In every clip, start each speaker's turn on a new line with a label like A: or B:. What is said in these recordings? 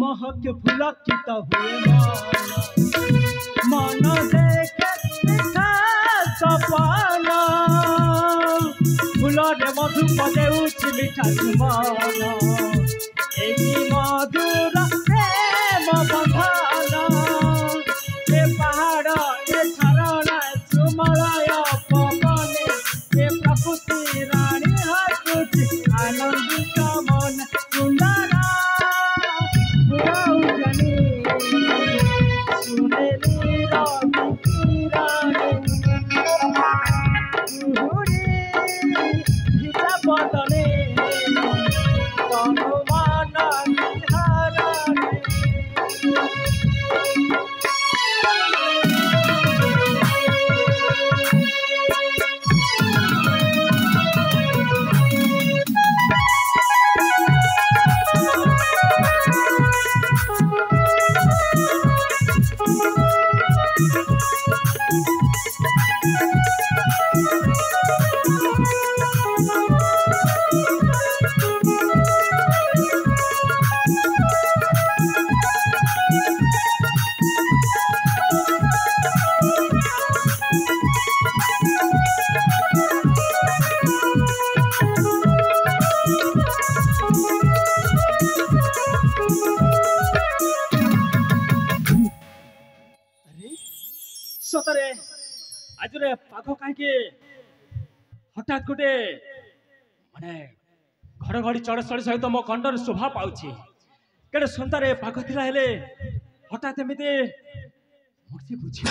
A: महक पुलकित हुए मन देखे सपन फूलरे मधु पदे मिठा सुमन एई मधुर प्रेम बंधन ए पहाड़ ए झरणा सुमलय पवन ए प्रकृति रानी हसुची आनंदित मन सुंदर सतरे आज पाख कहीं हठात गोटे माने घड़घड़ी चढ़चढ़ सहित मो कंडर शोभा पाऊँ कड़े सन्तारे पाख थिला हेले हठात एमती मुझे बुझी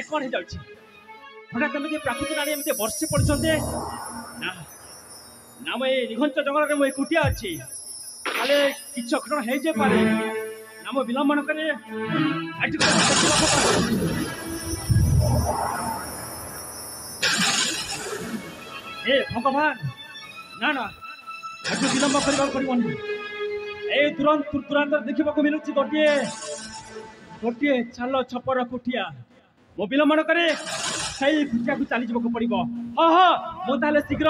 A: कौन हो जाऊँ हठात एमती प्राकृतिक राणी एमती बर्षि पड़ते ना ना मुझे निघंच जंगल में मुझे एकुटिया अच्छी काले किसी अघटन हो जाए ना मो विलम्बन करे ए भगवान ना ना आज विलम्ब करने पड़ोनी ए तुरंत देखा मिलूँ गोटे गोटे चाल छपर कुटिया मो विलम्बन करे कुटिया को चली जावाक पड़ो हाँ हाँ मुझे शीघ्र